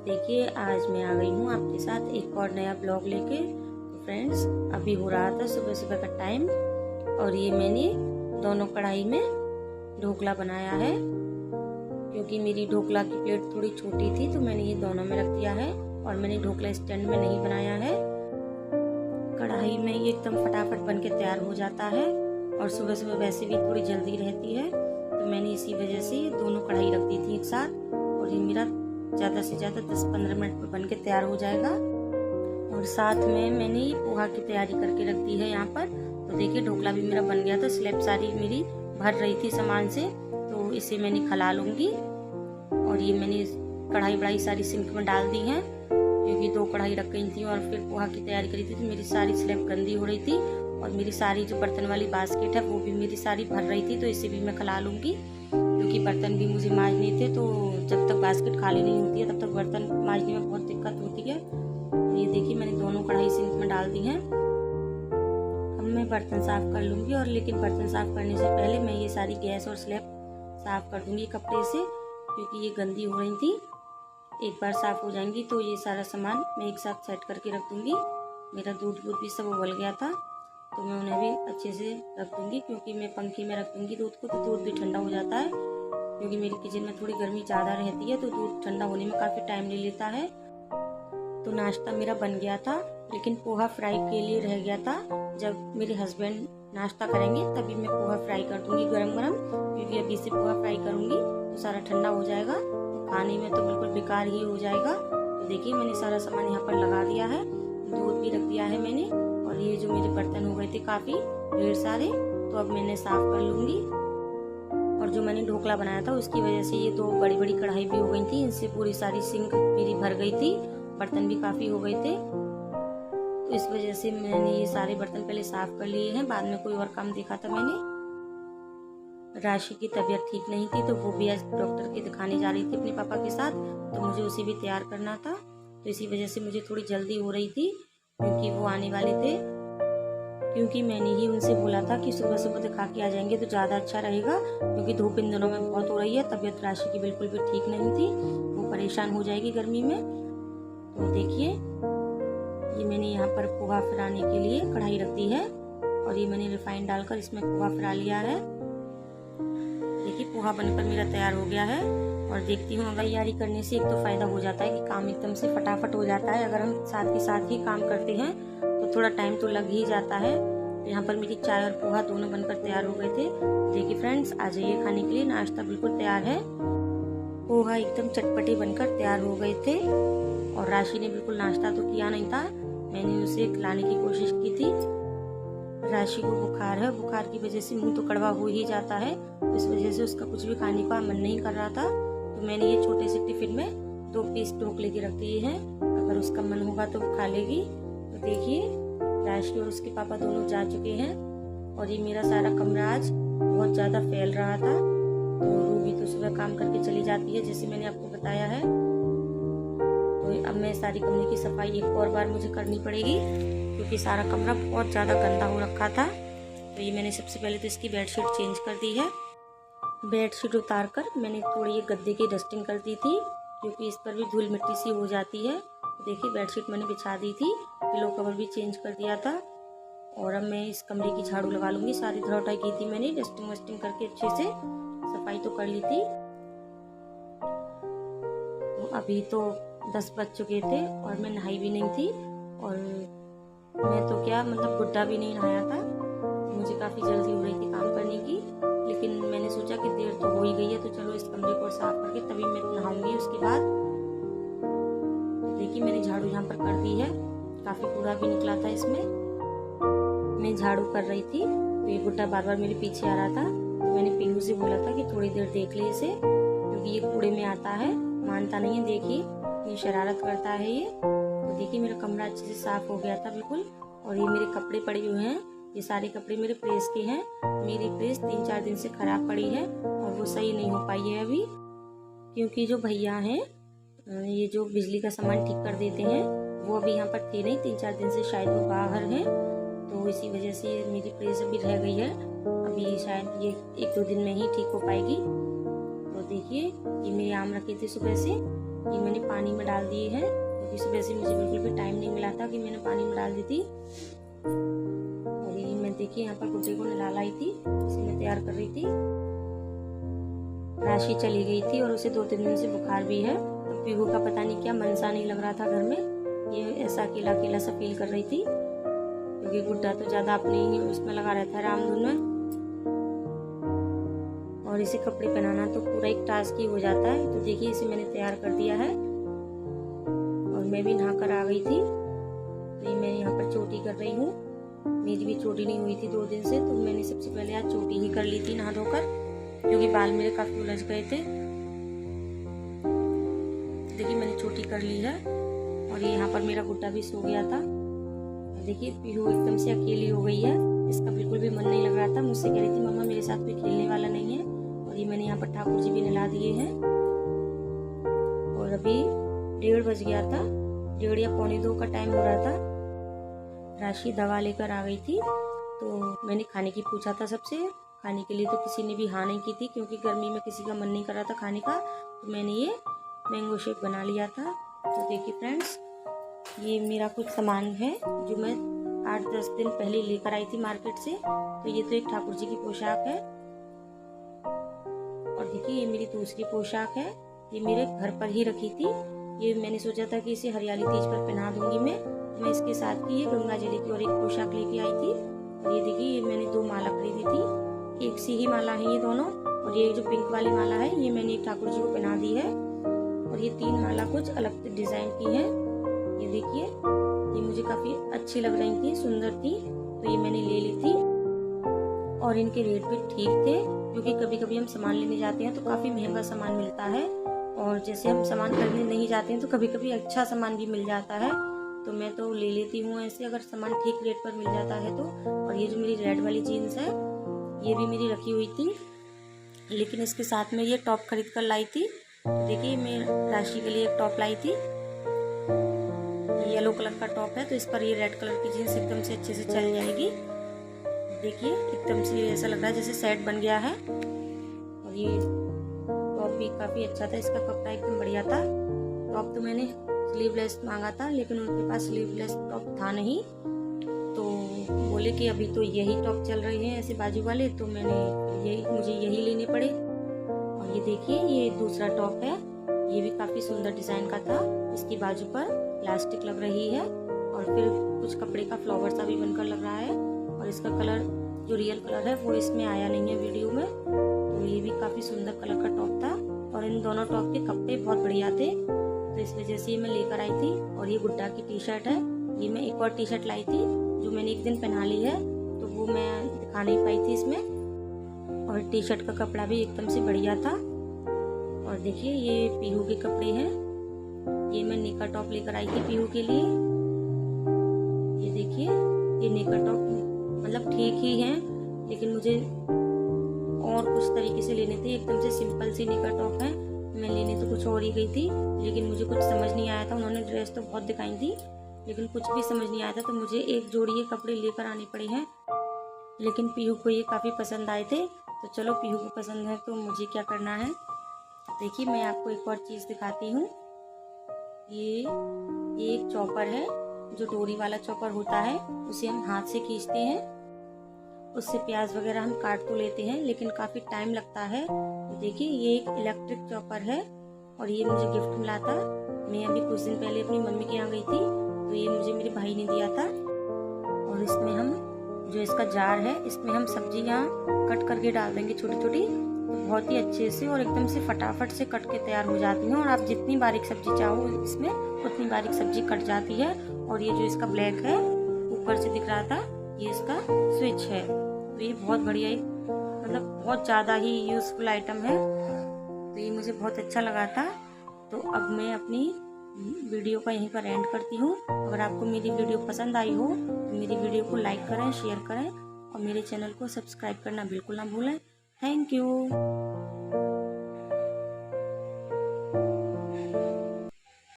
देखिए आज मैं आ गई हूँ आपके साथ एक और नया ब्लॉग लेके। तो फ्रेंड्स अभी हो रहा था सुबह सुबह का टाइम और ये मैंने दोनों कढ़ाई में ढोकला बनाया है। क्योंकि मेरी ढोकला की प्लेट थोड़ी छोटी थी तो मैंने ये दोनों में रख दिया है और मैंने ढोकला स्टैंड में नहीं बनाया है। कढ़ाई में ये एकदम फटाफट बन के तैयार हो जाता है और सुबह सुबह वैसे भी थोड़ी जल्दी रहती है तो मैंने इसी वजह से ये दोनों कढ़ाई रख दी थी एक साथ और ये मेरा ज़्यादा से ज़्यादा 10-15 मिनट में बन के तैयार हो जाएगा। और साथ में मैंने ये पोहा की तैयारी करके रख दी है यहाँ पर। तो देखिए ढोकला भी मेरा बन गया था, स्लैब सारी मेरी भर रही थी सामान से, तो इसे मैंने खला लूँगी। और ये मैंने कढ़ाई बढ़ाई सारी सिंक में डाल दी है क्योंकि 2 कढ़ाई रख गई थी और फिर पोहा की तैयारी करी थी तो मेरी सारी स्लैब गंदी हो रही थी और मेरी सारी जो बर्तन वाली बास्केट है वो भी मेरी सारी भर रही थी, तो इसे भी मैं खला लूँगी क्योंकि बर्तन भी मुझे मांजने थे। तो जब तक बास्केट खाली नहीं होती है तब तक बर्तन मांजने में बहुत दिक्कत होती है। ये देखिए मैंने दोनों कढ़ाई सिंक में डाल दी हैं। अब मैं बर्तन साफ़ कर लूँगी और लेकिन बर्तन साफ़ करने से पहले मैं ये सारी गैस और स्लैब साफ़ कर दूँगी कपड़े से क्योंकि ये गंदी हो रही थी। एक बार साफ़ हो जाएंगी तो ये सारा सामान मैं एक साथ सेट करके रख दूँगी। मेरा दूध भी सब उबल गया था तो मैं उन्हें भी अच्छे से रख दूँगी क्योंकि मैं पंखे में रख दूँगी दूध को तो दूध भी ठंडा हो जाता है। क्योंकि मेरी किचन में थोड़ी गर्मी ज़्यादा रहती है तो दूध ठंडा होने में काफ़ी टाइम ले लेता है। तो नाश्ता मेरा बन गया था लेकिन पोहा फ्राई के लिए रह गया था। जब मेरे हस्बैंड नाश्ता करेंगे तभी मैं पोहा फ्राई कर दूँगी गरम गरम, क्योंकि अभी से पोहा फ्राई करूँगी तो सारा ठंडा हो जाएगा तो खाने में तो बिल्कुल बेकार ही हो जाएगा। तो देखिए मैंने सारा सामान यहाँ पर लगा दिया है, दूध भी रख दिया है मैंने। और ये जो मेरे बर्तन हो गए थे काफ़ी ढेर सारे तो अब मैंने साफ़ कर लूँगी। और जो मैंने ढोकला बनाया था उसकी वजह से ये 2 बड़ी बड़ी कढ़ाई भी हो गई थी, इनसे पूरी सारी सिंक मेरी भर गई थी, बर्तन भी काफ़ी हो गए थे। तो इस वजह से मैंने ये सारे बर्तन पहले साफ़ कर लिए हैं, बाद में कोई और काम देखा था मैंने। राशि की तबीयत ठीक नहीं थी तो वो भी आज डॉक्टर के दिखाने जा रही थी अपने पापा के साथ, तो मुझे उसे भी तैयार करना था। तो इसी वजह से मुझे थोड़ी जल्दी हो रही थी क्योंकि वो आने वाले थे। क्योंकि मैंने ही उनसे बोला था कि सुबह सुबह दिखा के आ जाएंगे तो ज़्यादा अच्छा रहेगा क्योंकि धूप इन दिनों में बहुत हो रही है। तबीयत राशि की बिल्कुल भी ठीक नहीं थी, वो परेशान हो जाएगी गर्मी में। तो देखिए ये मैंने यहाँ पर पोहा फराने के लिए कढ़ाई रख दी है और ये मैंने रिफाइंड डालकर इसमें पोहा फरा लिया है। देखिए पोहा बनकर मेरा तैयार हो गया है। और देखती हूँ तैयारी करने से एक तो फ़ायदा हो जाता है कि काम एकदम से फटाफट हो जाता है। अगर हम साथ के साथ ही काम करते हैं तो थोड़ा टाइम तो लग ही जाता है। यहाँ पर मेरी चाय और पोहा दोनों बनकर तैयार हो गए थे। देखिए फ्रेंड्स आ जाइए खाने के लिए, नाश्ता बिल्कुल तैयार है। पोहा एकदम चटपटे बनकर तैयार हो गए थे और राशि ने बिल्कुल नाश्ता तो किया नहीं था, मैंने उसे खिलाने की कोशिश की थी। राशि को बुखार है, बुखार की वजह से मुंह तो कड़वा हो ही जाता है, तो इस वजह से उसका कुछ भी खाने का मन नहीं कर रहा था। तो मैंने ये छोटे से टिफिन में 2 पीस ढोकले के रख दिए हैं, अगर उसका मन होगा तो वो खा लेगी। तो देखिए राशि और उसके पापा दोनों जा चुके हैं और ये मेरा सारा कमरा आज बहुत ज़्यादा फैल रहा था। तो रूबी तो सुबह काम करके चली जाती है जैसे मैंने आपको बताया है। तो अब मैं सारी कमरे की सफाई एक और बार मुझे करनी पड़ेगी क्योंकि सारा कमरा बहुत ज़्यादा गंदा हो रखा था। तो ये मैंने सबसे पहले तो इसकी बेडशीट चेंज कर दी है। बेडशीट उतार कर मैंने थोड़ी ये गद्दे की डस्टिंग कर दी थी क्योंकि इस पर भी धूल मिट्टी सी हो जाती है। देखिए बेडशीट मैंने बिछा दी थी, पिलो कवर भी चेंज कर दिया था। और अब मैं इस कमरे की झाड़ू लगा लूँगी। सारी धुलाई उठाई की थी मैंने, डस्टिंग वस्टिंग करके अच्छे से सफाई तो कर ली थी। तो अभी तो 10 बज चुके थे और मैं नहाई भी नहीं थी और मैं तो क्या मतलब गुड्डा भी नहीं नहाया था। मुझे काफ़ी जल्दी हो रही थी काम करने की, लेकिन मैंने सोचा कि देर तो हो ही गई है तो चलो इस कमरे को साफ करके तभी मैं नहाऊंगी उसके बाद। तो देखिए मैंने झाड़ू यहाँ पर कर दी है, काफ़ी कूड़ा भी निकला था इसमें। मैं झाड़ू कर रही थी तो ये गुड्डा बार बार मेरे पीछे आ रहा था, तो मैंने पीहू से बोला था कि थोड़ी देर देख ले इसे क्योंकि ये कूड़े में आता है, मानता नहीं है। देखिए ये शरारत करता है ये। तो देखिए मेरा कमरा अच्छे से साफ हो गया था बिल्कुल। और ये मेरे कपड़े पड़े हुए हैं, ये सारे कपड़े मेरे प्रेस के हैं। मेरी प्रेस 3-4 दिन से ख़राब पड़ी है और वो सही नहीं हो पाई है अभी, क्योंकि जो भैया हैं ये जो बिजली का सामान ठीक कर देते हैं वो अभी यहाँ पर थे नहीं, 3-4 दिन से शायद वो बाहर हैं। तो इसी वजह से मेरी प्रेस अभी रह गई है, अभी शायद ये 1-2 दिन में ही ठीक हो पाएगी। तो देखिए ये मेरे आम रखे थे सुबह से ये मैंने पानी में डाल दिए हैं, क्योंकि सुबह से मुझे बिल्कुल भी टाइम नहीं मिला था कि मैंने पानी में डाल दी थी। और ये मैं देखिए यहाँ पर गुड्डे को नहला लाई थी, इसे मैं तैयार कर रही थी। राशि चली गई थी और उसे 2-3 दिन से बुखार भी है, तो पीहू का पता नहीं क्या मन सा नहीं लग रहा था घर में, ये ऐसा अकेला अकेला सा फील कर रही थी, क्योंकि गुड्डा तो ज़्यादा अपने ही उसमें लगा रहता है रामधुन में, और इसे कपड़े पहनाना तो पूरा एक टास्क ही हो जाता है। तो देखिए इसे मैंने तैयार कर दिया है और मैं भी नहा कर आ गई थी। तो ये मैं यहाँ पर चोटी कर रही हूँ, मेरी भी चोटी नहीं हुई थी 2 दिन से, तो मैंने सबसे पहले आज चोटी ही कर ली थी नहा धोकर, क्योंकि बाल मेरे काफ़ी उलझ गए थे। देखिए मैंने चोटी कर ली है और ये यहाँ पर मेरा गुड्डा भी सो गया था। देखिए पीहू एकदम से अकेली हो गई है, इसका बिल्कुल भी मन नहीं लग रहा था, मुझसे कह रही थी मम्मा मेरे साथ कोई खेलने वाला नहीं है। और ये मैंने यहाँ पर ठाकुर जी भी नहला दिए हैं और अभी 1:30 बज गया था, 1:30 या 1:45 का टाइम हो रहा था। राशि दवा लेकर आ गई थी, तो मैंने खाने की पूछा था सबसे, खाने के लिए तो किसी ने भी हाँ नहीं की थी, क्योंकि गर्मी में किसी का मन नहीं कर रहा था खाने का, तो मैंने ये मैंगो शेक बना लिया था। तो देखिए फ्रेंड्स, ये मेरा कुछ सामान है जो मैं 8-10 दिन पहले लेकर आई थी मार्केट से। तो ये तो एक ठाकुर जी की पोशाक है, और देखिए ये मेरी दूसरी पोशाक है, ये मेरे घर पर ही रखी थी। ये मैंने सोचा था कि इसे हरियाली तीज पर पहना दूंगी मैं इसके साथ की ये गंगा जली की और एक पोशाक लेके आई थी। और ये देखिए ये मैंने 2 माला खरीदी थी, एक सी ही माला है ये दोनों, और ये जो पिंक वाली माला है ये मैंने एक ठाकुर जी को पहना दी है, और ये 3 माला कुछ अलग डिजाइन की है। ये देखिए ये मुझे काफ़ी अच्छी लग रही थी, सुंदर थी, तो ये मैंने ले ली थी। और इनके रेट भी ठीक थे, क्योंकि कभी कभी हम सामान लेने जाते हैं तो काफ़ी महंगा सामान मिलता है, और जैसे हम सामान खरीदने नहीं जाते हैं तो कभी कभी अच्छा सामान भी मिल जाता है, तो मैं तो ले लेती हूँ ऐसे अगर सामान ठीक रेट पर मिल जाता है तो। और ये जो मेरी रेड वाली जीन्स है ये भी मेरी रखी हुई थी, लेकिन इसके साथ में ये टॉप खरीद कर लाई थी। तो देखिए मैं राशि के लिए एक टॉप लाई थी, येलो कलर का टॉप है, तो इस पर ये रेड कलर की जीन्स एकदम से अच्छे से चल जाएगी। देखिए एकदम से ऐसा लग रहा है जैसे सेट बन गया है। और ये टॉप भी काफ़ी अच्छा था, इसका कपड़ा एकदम बढ़िया था। टॉप तो मैंने स्लीवलेस मांगा था, लेकिन उनके पास स्लीवलेस टॉप था नहीं, तो बोले कि अभी तो यही टॉप चल रहे हैं ऐसे बाजू वाले, तो मुझे यही लेने पड़े। और ये देखिए ये दूसरा टॉप है, ये भी काफ़ी सुंदर डिज़ाइन का था, इसकी बाजू पर इलास्टिक लग रही है और फिर कुछ कपड़े का फ्लावर सा भी बनकर लग रहा है, और इसका कलर जो रियल कलर है वो इसमें आया नहीं है वीडियो में। तो ये भी काफ़ी सुंदर कलर का टॉप था, और इन दोनों टॉप के कपड़े बहुत बढ़िया थे, तो इस वजह से ये मैं लेकर आई थी। और ये गुड्डा की टी शर्ट है, ये मैं एक और टी शर्ट लाई थी जो मैंने एक दिन पहना ली है, तो वो मैं दिखा नहीं पाई थी इसमें। और टी शर्ट का कपड़ा भी एकदम से बढ़िया था। और देखिए ये पीहू के कपड़े हैं, ये मैं नेका टॉप लेकर आई थी पीहू के लिए। ये देखिए ये नेका टॉप मतलब ठीक ही है, लेकिन मुझे और कुछ तरीके से लेने थे, एकदम से सिंपल सी नेका टॉप है, मैं लेने तो कुछ और ही गई थी, लेकिन मुझे कुछ समझ नहीं आया था। उन्होंने ड्रेस तो बहुत दिखाई थी, लेकिन कुछ भी समझ नहीं आया था, तो मुझे एक जोड़ी ये कपड़े लेकर आने पड़े हैं। लेकिन पीहू को ये काफ़ी पसंद आए थे, तो चलो पीहू को पसंद है तो मुझे क्या करना है। देखिए मैं आपको एक और चीज़ दिखाती हूँ, ये एक चॉपर है, जो डोरी वाला चॉपर होता है, उसे हम हाथ से खींचते हैं, उससे प्याज वगैरह हम काट तो लेते हैं, लेकिन काफ़ी टाइम लगता है। तो देखिए ये एक इलेक्ट्रिक चॉपर है, और ये मुझे गिफ्ट मिला था। मैं अभी कुछ दिन पहले अपनी मम्मी के यहाँ गई थी, तो ये मुझे मेरे भाई ने दिया था। और इसमें हम जो इसका जार है, इसमें हम सब्जियाँ कट करके डाल देंगे छोटी छोटी, तो बहुत ही अच्छे से और एकदम से फटाफट से कट के तैयार हो जाती हैं, और आप जितनी बारीक सब्जी चाहो इसमें उतनी बारीक सब्जी कट जाती है। और ये जो इसका ब्लैक है ऊपर से दिख रहा था, ये इसका स्विच है, तो ये बहुत बढ़िया मतलब बहुत ज़्यादा ही यूज़फुल आइटम है, तो ये मुझे बहुत अच्छा लगा था। तो अब मैं अपनी वीडियो का यहीं पर एंड करती हूँ। अगर आपको मेरी वीडियो पसंद आई हो तो मेरी वीडियो को लाइक करें, शेयर करें, और मेरे चैनल को सब्सक्राइब करना बिल्कुल ना भूलें। Thank you.